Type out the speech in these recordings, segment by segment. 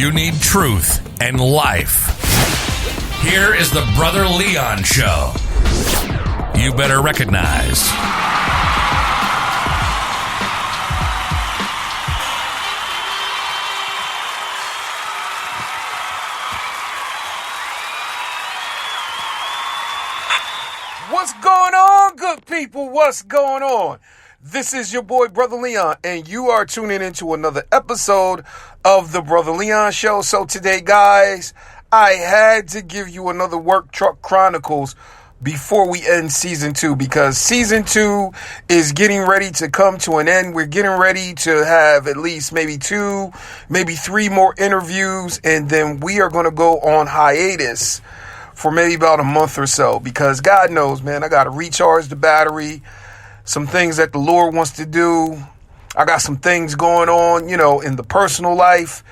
you need truth and life. Here is the Brother Leon Show. You better recognize. What's going on, good people? What's going on? This is your boy, Brother Leon, and you are tuning into another episode of the Brother Leon Show. So today, guys, I had to give you another Work Truck Chronicles before we end season 2, because season 2 is getting ready to come to an end. We're getting ready to have at least maybe 2, maybe 3 more interviews, and then we are going to go on hiatus for maybe about a month or so, because God knows, man, I got to recharge the battery. Some things that the Lord wants to do. I got some things going on, in the personal life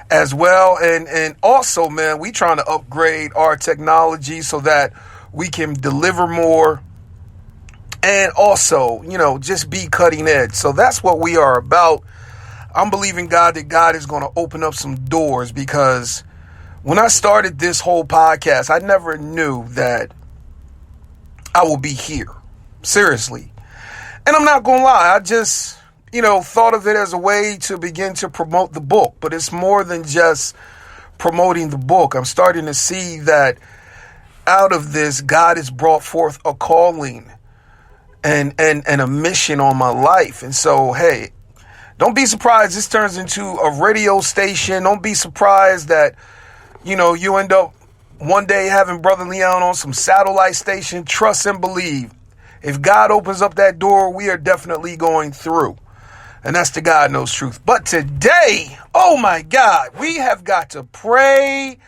as well. And also, man, we trying to upgrade our technology so that we can deliver more and also, just be cutting edge. So that's what we are about. I'm believing God that God is going to open up some doors, because when I started this whole podcast, I never knew that I would be here. Seriously. And I'm not going to lie, I just, thought of it as a way to begin to promote the book. But it's more than just promoting the book. I'm starting to see that out of this, God has brought forth a calling and a mission on my life. And so, hey, don't be surprised this turns into a radio station. Don't be surprised that, you end up one day having Brother Leon on some satellite station. Trust and believe. If God opens up that door, we are definitely going through. And that's the God knows truth. But today, oh my God, we have got to pray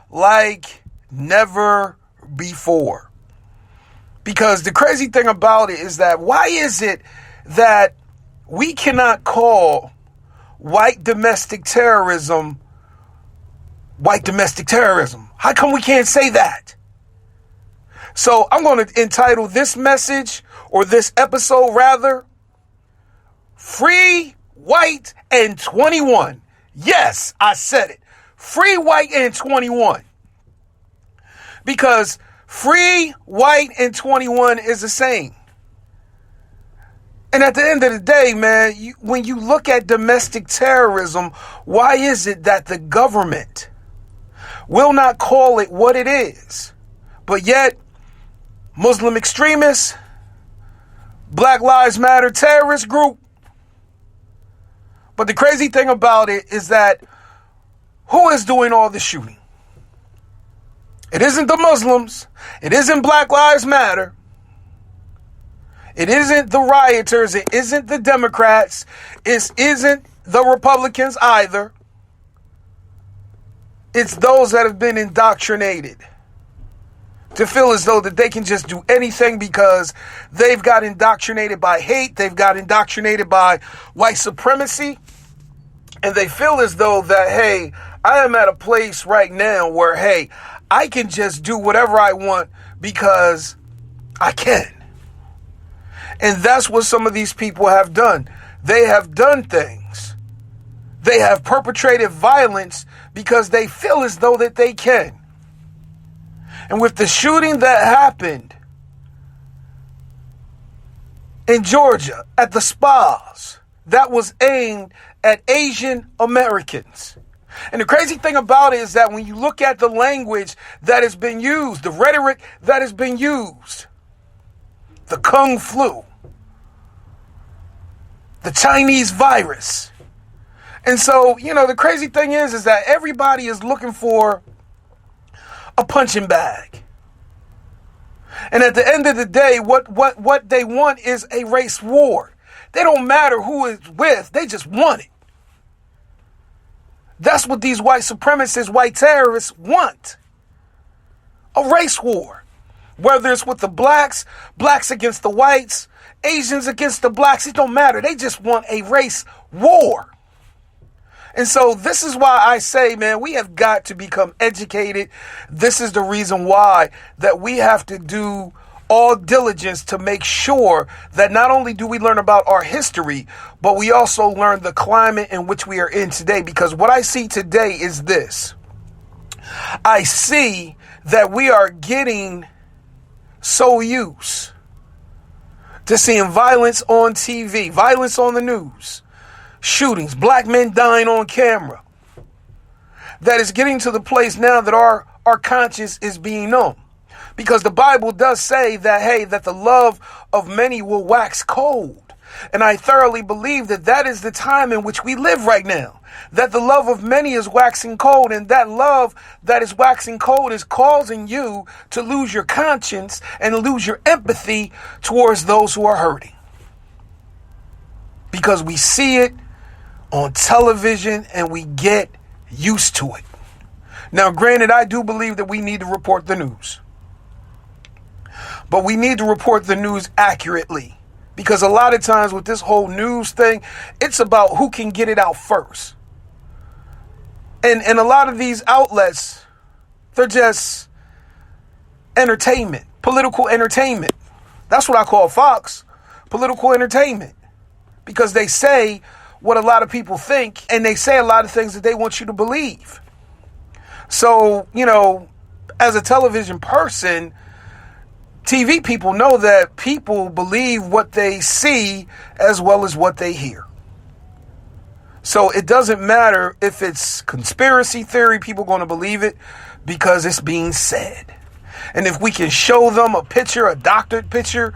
like never before. Because the crazy thing about it is that why is it that we cannot call white domestic terrorism white domestic terrorism? How come we can't say that? So I'm going to entitle this message, or this episode rather, Free White and 21. Yes, I said it. Free White and 21. Because free white and 21 is the same. And at the end of the day, man, when you look at domestic terrorism, why is it that the government will not call it what it is? But yet, Muslim extremists, Black Lives Matter terrorist group. But the crazy thing about it is that who is doing all the shooting? It isn't the Muslims. It isn't Black Lives Matter. It isn't the rioters. It isn't the Democrats. It isn't the Republicans either. It's those that have been indoctrinated to feel as though that they can just do anything because they've got indoctrinated by hate. They've got indoctrinated by white supremacy. And they feel as though that, hey, I am at a place right now where, hey, I can just do whatever I want because I can. And that's what some of these people have done. They have done things. They have perpetrated violence because they feel as though that they can. And with the shooting that happened in Georgia at the spas, that was aimed at Asian Americans. And the crazy thing about it is that when you look at the language that has been used, the rhetoric that has been used, the Kung flu, the Chinese virus. And so, the crazy thing is that everybody is looking for a punching bag. And at the end of the day, what they want is a race war. They don't matter who it's with, they just want it. That's what these white supremacists, white terrorists want. A race war. Whether it's with the blacks against the whites, Asians against the blacks, it don't matter. They just want a race war. And so this is why I say, man, we have got to become educated. This is the reason why that we have to do all diligence to make sure that not only do we learn about our history, but we also learn the climate in which we are in today. Because what I see today is this. I see that we are getting so used to seeing violence on TV, violence on the news, shootings, black men dying on camera, that is getting to the place now that our conscience is being numb. Because the Bible does say that, hey, that the love of many will wax cold. And I thoroughly believe that that is the time in which we live right now. That the love of many is waxing cold, and that love that is waxing cold is causing you to lose your conscience and lose your empathy towards those who are hurting. Because we see it on television and we get used to it. Now, granted, I do believe that we need to report the news. But we need to report the news accurately. Because a lot of times with this whole news thing, it's about who can get it out first. And a lot of these outlets, they're just entertainment, political entertainment. That's what I call Fox, political entertainment. Because they say what a lot of people think, and they say a lot of things that they want you to believe. So, as a television person, TV people know that people believe what they see as well as what they hear. So it doesn't matter if it's conspiracy theory, people are going to believe it because it's being said. And if we can show them a picture, a doctored picture,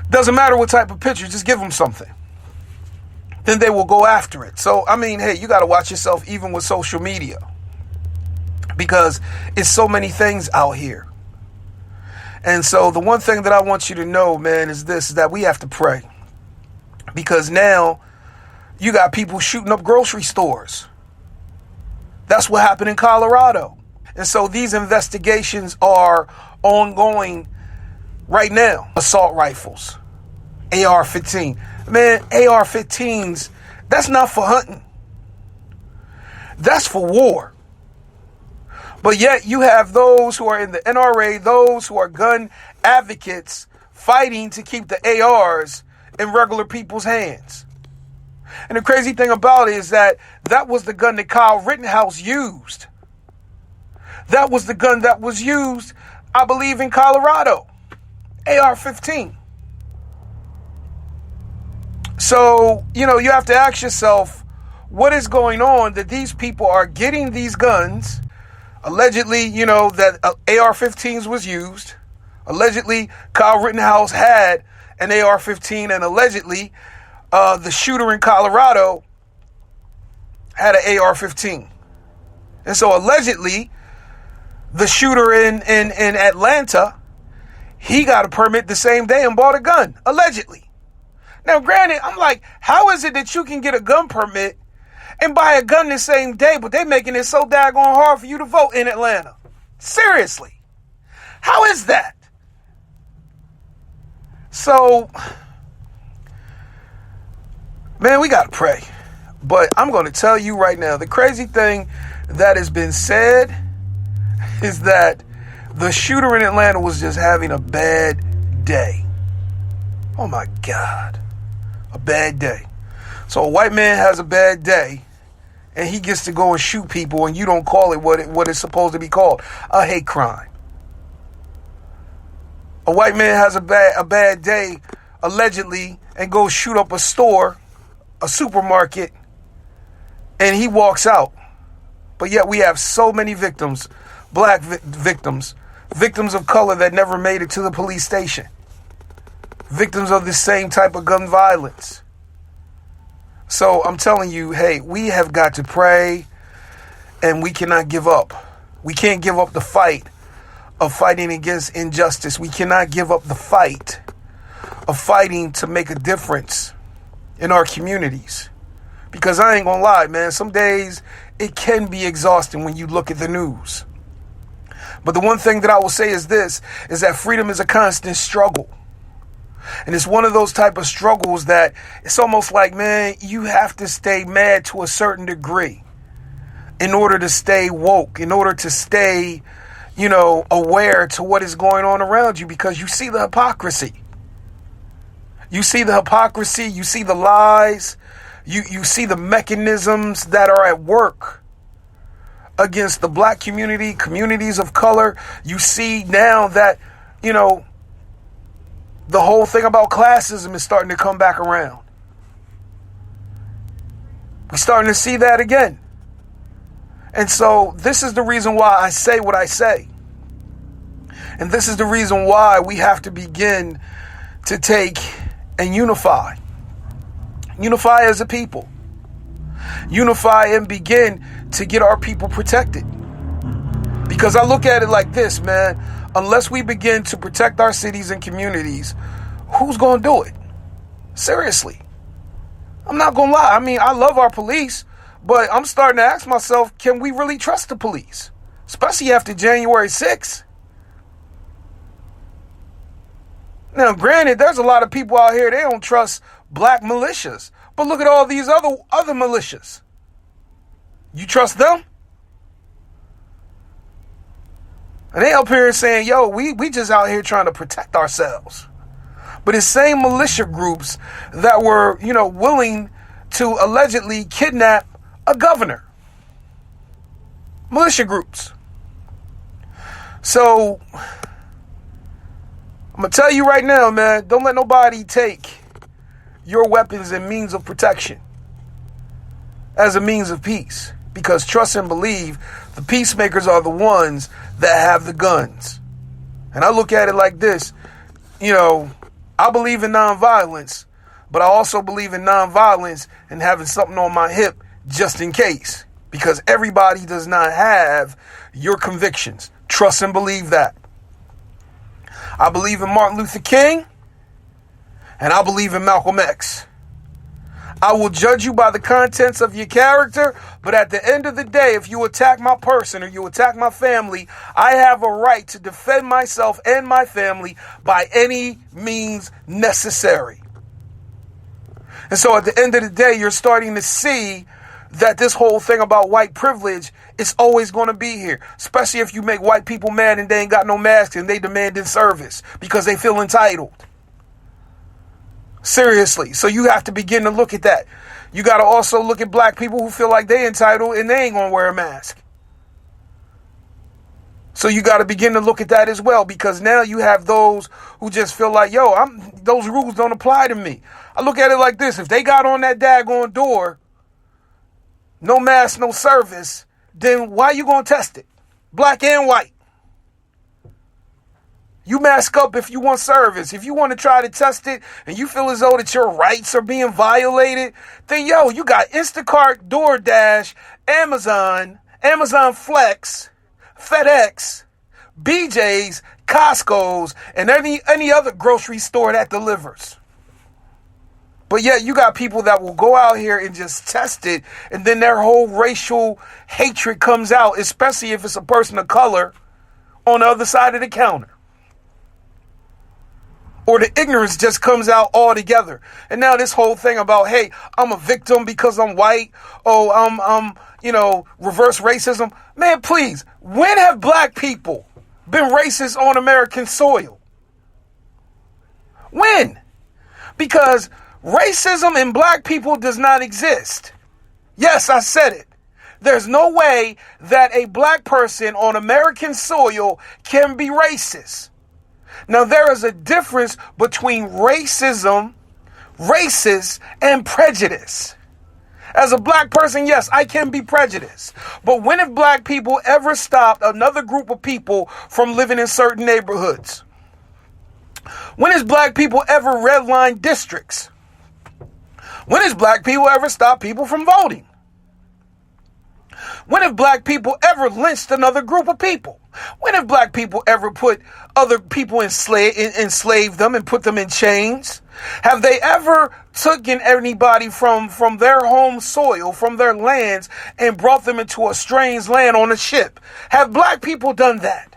doesn't matter what type of picture, just give them something. Then they will go after it. So, hey, you got to watch yourself even with social media. Because it's so many things out here. And so the one thing that I want you to know, man, is this, is that we have to pray. Because now you got people shooting up grocery stores. That's what happened in Colorado. And so these investigations are ongoing right now. Assault rifles, AR-15. Man, AR-15s, that's not for hunting. That's for war. But yet you have those who are in the NRA, those who are gun advocates fighting to keep the ARs in regular people's hands. And the crazy thing about it is that was the gun that Kyle Rittenhouse used. That was the gun that was used, I believe, in Colorado. AR-15. So, you have to ask yourself, what is going on that these people are getting these guns? Allegedly, that AR-15s was used. Allegedly, Kyle Rittenhouse had an AR-15, and allegedly, the shooter in Colorado had an AR-15. And so allegedly, the shooter in Atlanta, he got a permit the same day and bought a gun, allegedly. Now, granted, I'm like, how is it that you can get a gun permit and buy a gun the same day, but they making it so daggone hard for you to vote in Atlanta? Seriously. How is that? So, man, we got to pray. But I'm going to tell you right now, the crazy thing that has been said is that the shooter in Atlanta was just having a bad day. Oh my God. A bad day. So a white man has a bad day and he gets to go and shoot people, and you don't call it what it's supposed to be called, a hate crime. A white man has a bad day, allegedly, and goes shoot up a store, a supermarket, and he walks out. But yet we have so many victims, black victims of color that never made it to the police station, victims of the same type of gun violence. So I'm telling you, hey, we have got to pray, and we cannot give up. We can't give up the fight of fighting against injustice. We cannot give up the fight of fighting to make a difference in our communities. Because I ain't gonna lie, man, some days it can be exhausting when you look at the news. But the one thing that I will say is this, is that freedom is a constant struggle. And it's one of those type of struggles that it's almost like, man, you have to stay mad to a certain degree in order to stay woke, in order to stay, aware to what is going on around you, because you see the hypocrisy. You see the hypocrisy, you see the lies, you see the mechanisms that are at work against the black community, communities of color. You see now that, the whole thing about classism is starting to come back around. We're starting to see that again. And so this is the reason why I say what I say. And this is the reason why we have to begin to take and unify. Unify as a people. Unify and begin to get our people protected. Because I look at it like this, man. Unless we begin to protect our cities and communities, who's going to do it? Seriously. I'm not going to lie. I mean, I love our police, but I'm starting to ask myself, can we really trust the police? Especially after January 6th. Now, granted, there's a lot of people out here, they don't trust black militias. But look at all these other militias. You trust them? And they up here saying, yo, we just out here trying to protect ourselves. But it's same militia groups that were, willing to allegedly kidnap a governor. Militia groups. So, I'm going to tell you right now, man, don't let nobody take your weapons and means of protection as a means of peace. Because trust and believe, the peacemakers are the ones that have the guns. And I look at it like this, I believe in nonviolence, but I also believe in nonviolence and having something on my hip just in case. Because everybody does not have your convictions. Trust and believe that. I believe in Martin Luther King, and I believe in Malcolm X. I will judge you by the contents of your character, but at the end of the day, if you attack my person or you attack my family, I have a right to defend myself and my family by any means necessary. And so at the end of the day, you're starting to see that this whole thing about white privilege is always going to be here, especially if you make white people mad and they ain't got no masks and they demanding service because they feel entitled. Seriously. So you have to begin to look at that. You got to also look at black people who feel like they entitled and they ain't going to wear a mask. So you got to begin to look at that as well, because now you have those who just feel like, those rules don't apply to me. I look at it like this. If they got on that daggone door, no mask, no service, then why you going to test it? Black and white. You mask up if you want service. If you want to try to test it and you feel as though that your rights are being violated, then you got Instacart, DoorDash, Amazon Flex, FedEx, BJ's, Costco's, and any other grocery store that delivers. But yet you got people that will go out here and just test it, and then their whole racial hatred comes out, especially if it's a person of color on the other side of the counter. Or the ignorance just comes out altogether. And now this whole thing about, hey, I'm a victim because I'm white. Oh, I'm reverse racism. Man, please, when have black people been racist on American soil? When? Because racism in black people does not exist. Yes, I said it. There's no way that a black person on American soil can be racist. Now, there is a difference between racism, racist, and prejudice. As a black person, yes, I can be prejudiced. But when have black people ever stopped another group of people from living in certain neighborhoods? When has black people ever redlined districts? When has black people ever stopped people from voting? When have black people ever lynched another group of people? When have black people ever put other people enslaved them and put them in chains? Have they ever taken anybody from their home soil, from their lands, and brought them into a strange land on a ship? Have black people done that?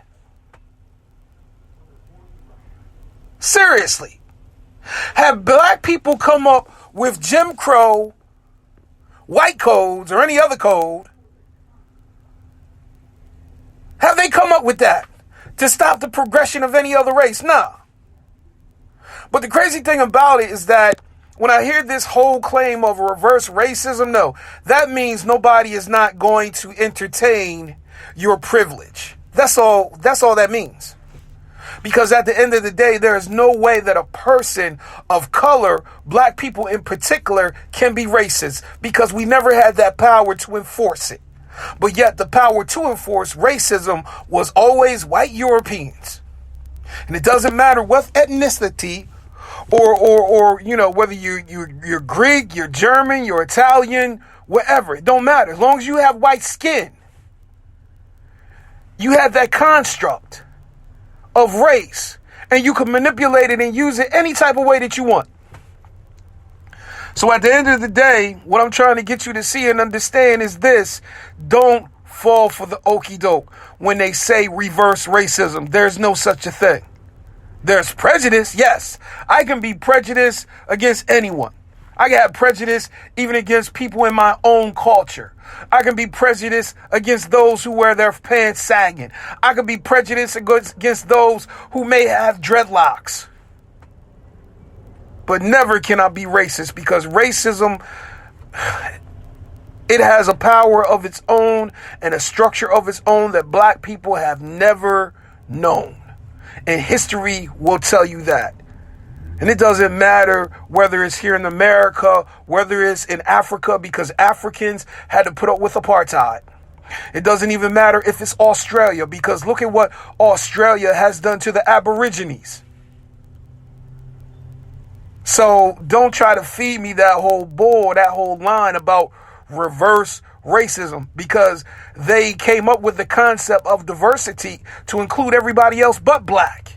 Seriously. Have black people come up with Jim Crow, white codes, or any other code? Have they they come up with that to stop the progression of any other race? Nah. But the crazy thing about it is that when I hear this whole claim of reverse racism, no, that means nobody is not going to entertain your privilege. That's all that means. Because at the end of the day, there is no way that a person of color, black people in particular, can be racist, because we never had that power to enforce it. But yet the power to enforce racism was always white Europeans. And it doesn't matter what ethnicity or you know, whether you're Greek, you're German, you're Italian, whatever. It don't matter. As long as you have white skin, you have that construct of race, and you can manipulate it and use it any type of way that you want. So at the end of the day, what I'm trying to get you to see and understand is this: don't fall for the okie doke when they say reverse racism. There's no such a thing. There's prejudice, yes. I can be prejudiced against anyone. I can have prejudice even against people in my own culture. I can be prejudiced against those who wear their pants sagging. I can be prejudiced against those who may have dreadlocks. But never can I be racist, because racism, it has a power of its own and a structure of its own that black people have never known. And history will tell you that. And it doesn't matter whether it's here in America, whether it's in Africa, because Africans had to put up with apartheid. It doesn't even matter if it's Australia, because look at what Australia has done to the Aborigines. So don't try to feed me that whole bull, that whole line about reverse racism, because they came up with the concept of diversity to include everybody else but black.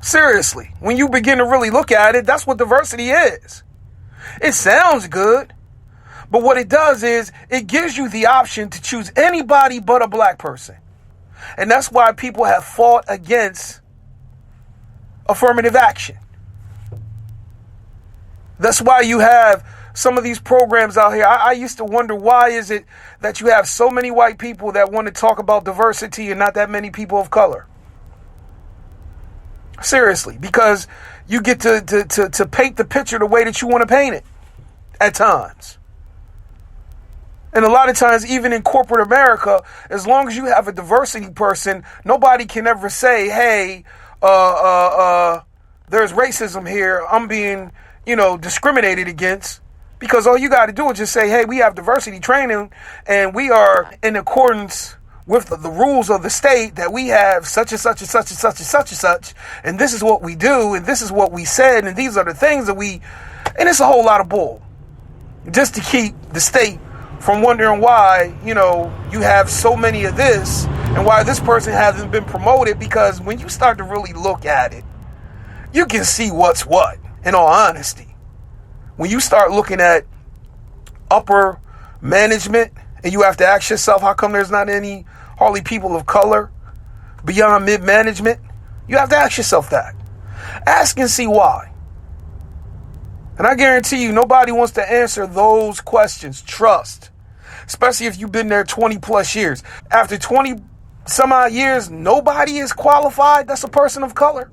Seriously, when you begin to really look at it, that's what diversity is. It sounds good, but what it does is it gives you the option to choose anybody but a black person. And that's why people have fought against affirmative action. That's why you have some of these programs out here. I used to wonder, why is it that you have so many white people that want to talk about diversity and not that many people of color? Seriously, because you get to paint the picture the way that you want to paint it at times. And a lot of times, even in corporate America, as long as you have a diversity person, nobody can ever say, hey, there's racism here, I'm being, discriminated against. Because all you got to do is just say, hey, we have diversity training and we are in accordance with the rules of the state, that we have such and such and such and such and such and such, and this is what we do, and this is what we said, and these are the things that we, and it's a whole lot of bull. Just to keep the state from wondering why, you have so many of this, and why this person hasn't been promoted, because when you start to really look at it, you can see what's what, in all honesty. When you start looking at upper management, and you have to ask yourself, how come there's not any hardly people of color beyond mid-management? You have to ask yourself that. Ask and see why. And I guarantee you, nobody wants to answer those questions. Trust. Especially if you've been there 20 plus years. After 20 some odd years, nobody is qualified that's a person of color.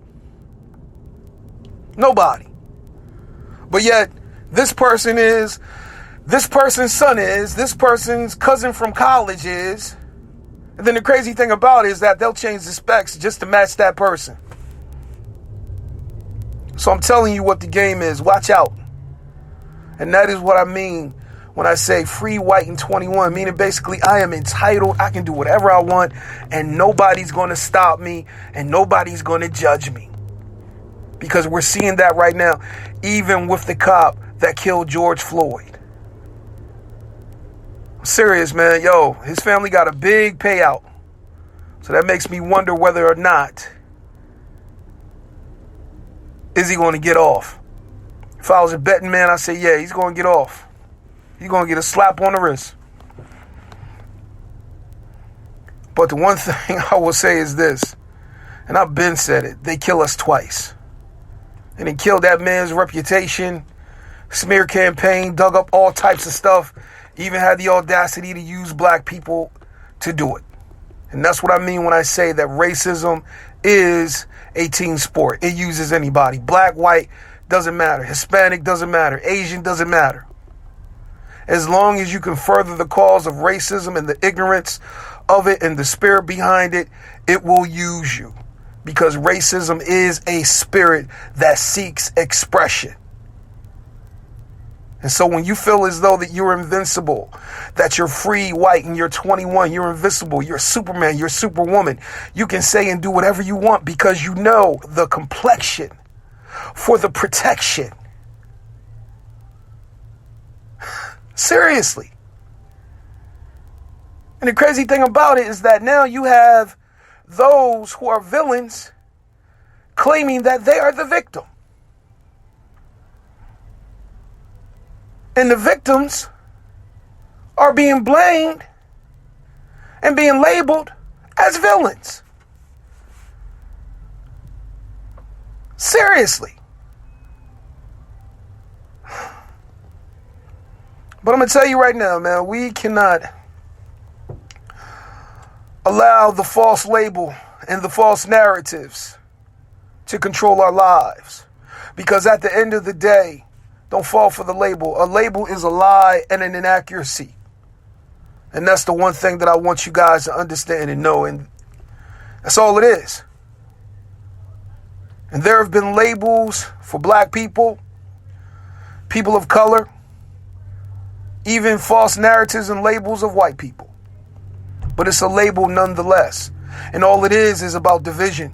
Nobody. But yet, this person is, this person's son is, this person's cousin from college is. And then the crazy thing about it is that they'll change the specs just to match that person. So I'm telling you what the game is. Watch out. And that is what I mean when I say free white and 21, meaning basically I am entitled. I can do whatever I want and nobody's going to stop me and nobody's going to judge me. Because we're seeing that right now, even with the cop that killed George Floyd. I'm serious, man. Yo, his family got a big payout. So that makes me wonder whether or not is he going to get off. If I was a betting man, I'd say, yeah, he's going to get off. He's going to get a slap on the wrist. But the one thing I will say is this, and I've been said it, they kill us twice. And they killed that man's reputation, smear campaign, dug up all types of stuff, even had the audacity to use black people to do it. And that's what I mean when I say that racism is a team sport. It uses anybody. Black, white, doesn't matter. Hispanic doesn't matter. Asian doesn't matter. As long as you can further the cause of racism and the ignorance of it and the spirit behind it, it will use you. Because racism is a spirit that seeks expression. And so when you feel as though that you're invincible, that you're free, white, and you're 21, you're invincible, you're Superman, you're Superwoman, you can say and do whatever you want because you know the complexion for the protection. Seriously. And the crazy thing about it is that now you have those who are villains claiming that they are the victim. And the victims are being blamed and being labeled as villains. Seriously. But I'm going to tell you right now, man, we cannot allow the false label and the false narratives to control our lives. Because at the end of the day, don't fall for the label. A label is a lie and an inaccuracy. And that's the one thing that I want you guys to understand and know. And that's all it is. And there have been labels for black people, people of color, even false narratives and labels of white people. But it's a label nonetheless. And all it is about division.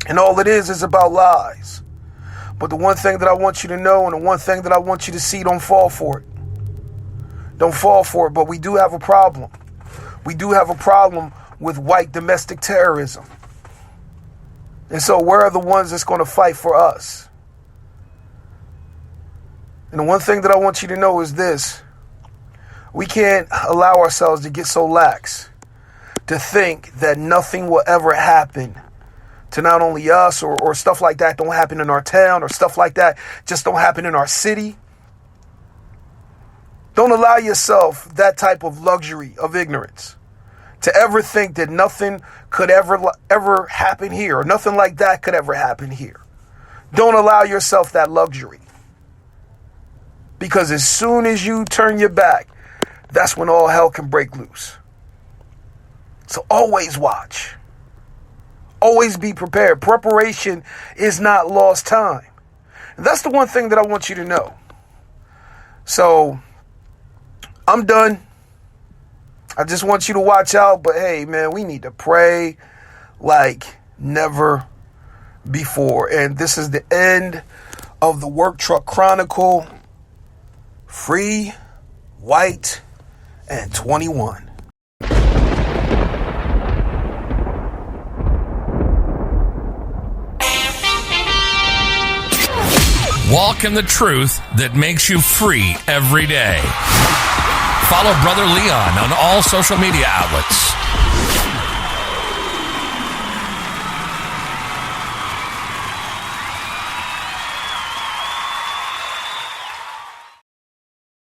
And all it is about lies. But the one thing that I want you to know and the one thing that I want you to see, don't fall for it. Don't fall for it. But we do have a problem. We do have a problem with white domestic terrorism. And so where are the ones that's going to fight for us? And the one thing that I want you to know is this. We can't allow ourselves to get so lax to think that nothing will ever happen to not only us or stuff like that don't happen in our town or stuff like that just don't happen in our city. Don't allow yourself that type of luxury of ignorance to ever think that nothing could ever happen here or nothing like that could ever happen here. Don't allow yourself that luxury. Because as soon as you turn your back, that's when all hell can break loose. So always watch. Always be prepared. Preparation is not lost time. And that's the one thing that I want you to know. So I'm done. I just want you to watch out. But hey, man, we need to pray like never before. And this is the end of the Work Truck Chronicle. Free, white, and 21. Walk in the truth that makes you free every day. Follow Brother Leon on all social media outlets.